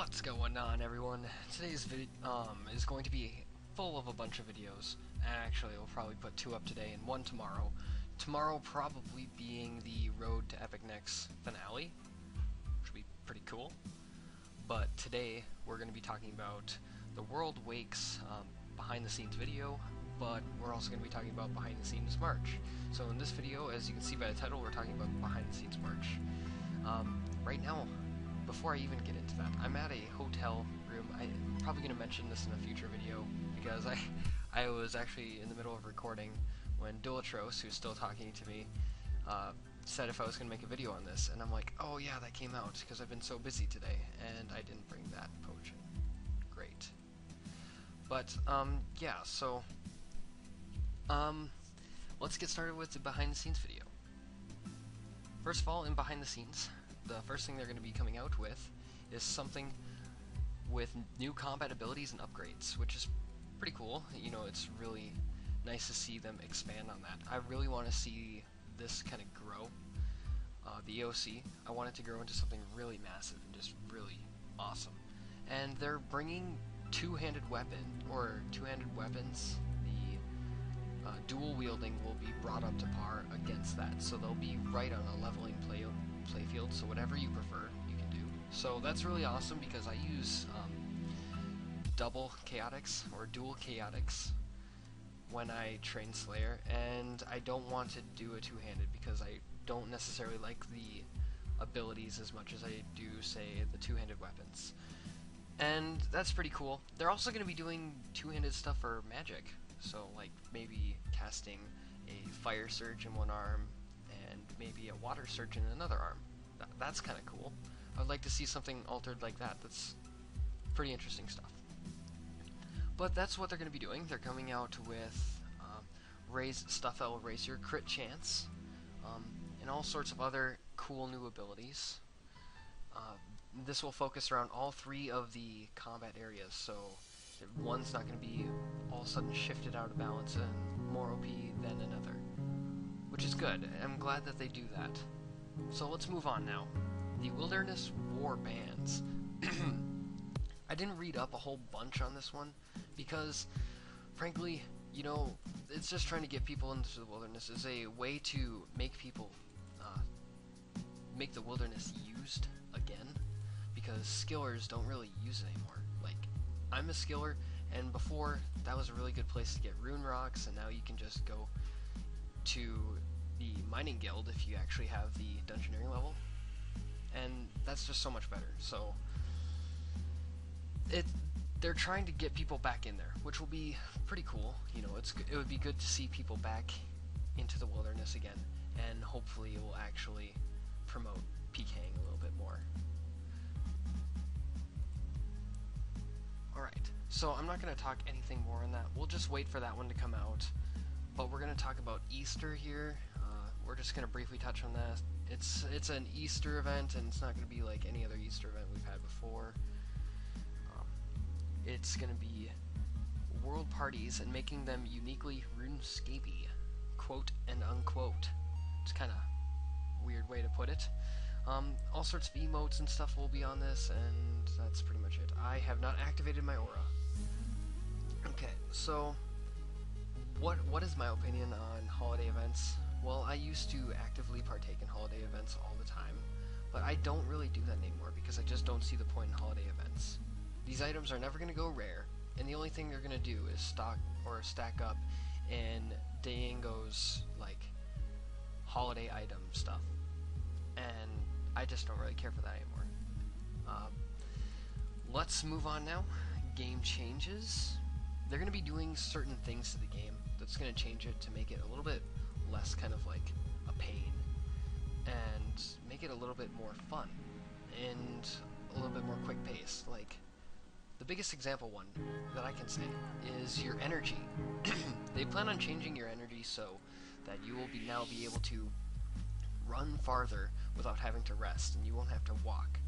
What's going on, everyone? Today's video is going to be full of a bunch of videos. Actually, we'll probably put two up today and one tomorrow. Tomorrow probably being the Road to Epic Next finale, which will be pretty cool. But today we're going to be talking about the World Wakes behind-the-scenes video, but we're also going to be talking about behind-the-scenes March. So in this video, as you can see by the title, we're talking about behind-the-scenes March. Right now, before I even get into that, I'm at a hotel room. I'm probably going to mention this in a future video because I was actually in the middle of recording when Dulatros, who's still talking to me, said if I was going to make a video on this, and I'm like, oh yeah, that came out because I've been so busy today, and I didn't bring that potion. Great. But, yeah, so, let's get started with the behind-the-scenes video. First of all, in behind-the-scenes, the first thing they're going to be coming out with is something with new combat abilities and upgrades, which is pretty cool. You know, it's really nice to see them expand on that. I really want to see this kind of grow. The EOC, I want it to grow into something really massive and just really awesome. And they're bringing two-handed weapons. The dual wielding will be brought up to par against that, so they'll be right on a leveling playfield, so whatever you prefer, you can do. So that's really awesome because I use double chaotics, or dual chaotics, when I train Slayer, and I don't want to do a two-handed because I don't necessarily like the abilities as much as I do, say, the two-handed weapons. And that's pretty cool. They're also going to be doing two-handed stuff for magic, so like maybe casting a fire surge in one arm and maybe a water surge in another arm. That's kind of cool. I'd like to see something altered like that. That's pretty interesting stuff. But that's what they're going to be doing. They're coming out with stuff that will raise your crit chance, and all sorts of other cool new abilities. This will focus around all three of the combat areas, so one's not going to be all of a sudden shifted out of balance and more OP than another, which is good. I'm glad that they do that. So let's move on now. The Wilderness War Bands. I didn't read up a whole bunch on this one because, frankly, you know, it's just trying to get people into the wilderness. It's a way to make people make the wilderness used again, because skillers don't really use it anymore. Like, I'm a skiller, and before that was a really good place to get rune rocks, and now you can just go to the mining guild if you actually have the dungeoneering level, and that's just so much better. So they're trying to get people back in there, which will be pretty cool. You know, it would be good to see people back into the wilderness again, and hopefully it will actually promote PKing a little bit more. Alright, so I'm not going to talk anything more on that. We'll just wait for that one to come out. But we're going to talk about Easter here. We're just going to briefly touch on that. It's an Easter event, and it's not going to be like any other Easter event we've had before. It's going to be world parties and making them uniquely RuneScapey, quote and unquote. It's kind of weird way to put it. All sorts of emotes and stuff will be on this, and that's pretty much it. I have not activated my aura. Okay, so what is my opinion on holiday events? Well, I used to actively partake in holiday events all the time, but I don't really do that anymore because I just don't see the point in holiday events. These items are never going to go rare, and the only thing they're going to do is stock or stack up in Diango's like holiday item stuff, and I just don't really care for that anymore. Let's move on now. Game changes. They're going to be doing certain things to the game that's going to change it to make it a little bit less kind of like a pain, and make it a little bit more fun and a little bit more quick paced. Like, the biggest example one that I can say is your energy. They plan on changing your energy so that you will now be able to run farther without having to rest, and you won't have to walk.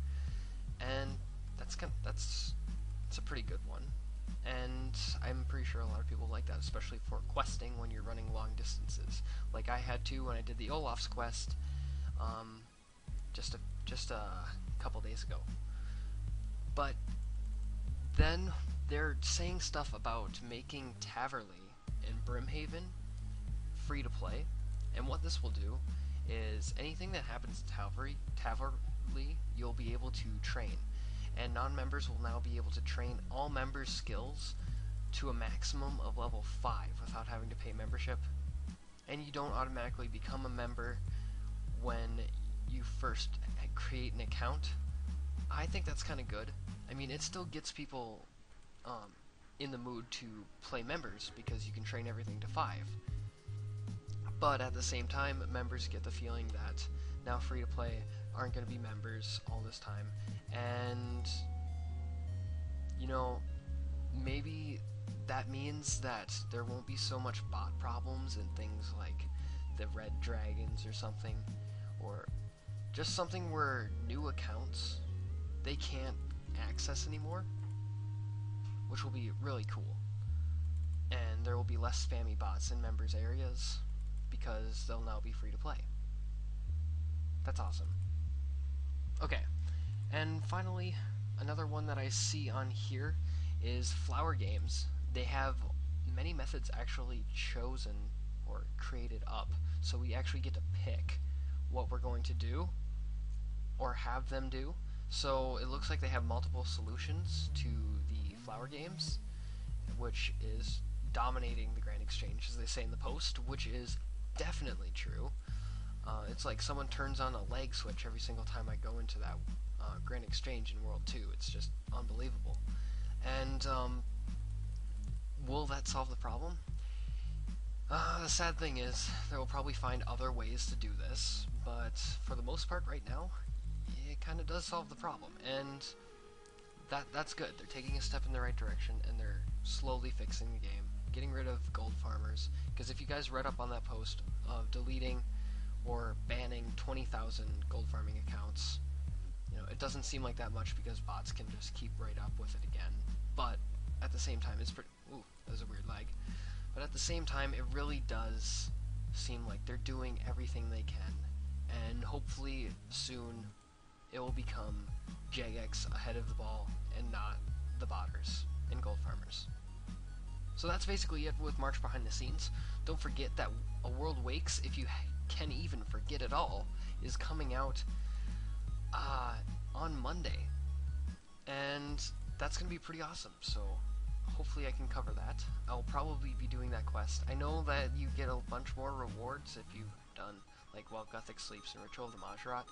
And that's a pretty good one. And I'm pretty sure a lot of people like that, especially for questing when you're running long distances. Like I had to when I did the Olaf's quest just a couple days ago. But then they're saying stuff about making Taverley and Brimhaven free to play, and what this will do is anything that happens to Taverley, you'll be able to train, and non-members will now be able to train all members' skills to a maximum of level 5 without having to pay membership, and you don't automatically become a member when you first create an account. I think that's kind of good. I mean, it still gets people in the mood to play members because you can train everything to 5. But at the same time, members get the feeling that now free-to-play aren't going to be members all this time. And, you know, maybe that means that there won't be so much bot problems and things like the red dragons or something, or just something where new accounts they can't access anymore, which will be really cool. And there will be less spammy bots in members' areas because they'll now be free to play. That's awesome. Okay, and finally, another one that I see on here is Flower Games. They have many methods actually chosen or created up, so we actually get to pick what we're going to do or have them do. So it looks like they have multiple solutions to the Flower Games, which is dominating the Grand Exchange, as they say in the post, which is definitely true. It's like someone turns on a lag switch every single time I go into that Grand Exchange in World 2. It's just unbelievable. And will that solve the problem? The sad thing is, they will probably find other ways to do this, but for the most part right now, it kind of does solve the problem, and that's good. They're taking a step in the right direction, and they're slowly fixing the game, getting rid of gold farmers, because if you guys read up on that post of deleting or banning 20,000 gold farming accounts, you know, it doesn't seem like that much because bots can just keep right up with it again, but at the same time, it's pretty... Ooh, that was a weird lag. But at the same time, it really does seem like they're doing everything they can, and hopefully soon it will become Jagex ahead of the ball and not the botters and gold farmers. So that's basically it with March Behind the Scenes. Don't forget that A World Wakes, if you can even forget it all, is coming out on Monday, and that's going to be pretty awesome, so hopefully I can cover that. I'll probably be doing that quest. I know that you get a bunch more rewards if you've done, like, While Gothic Sleeps and Ritual of the Majorat,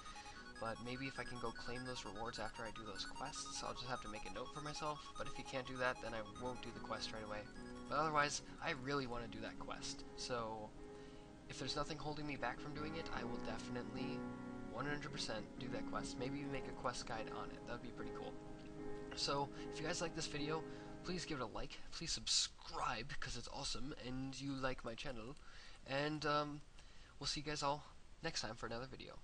but maybe if I can go claim those rewards after I do those quests, I'll just have to make a note for myself, but if you can't do that, then I won't do the quest right away. But otherwise, I really want to do that quest, so if there's nothing holding me back from doing it, I will definitely 100% do that quest. Maybe even make a quest guide on it. That would be pretty cool. So, if you guys like this video, please give it a like, please subscribe, because it's awesome, and you like my channel, and we'll see you guys all next time for another video.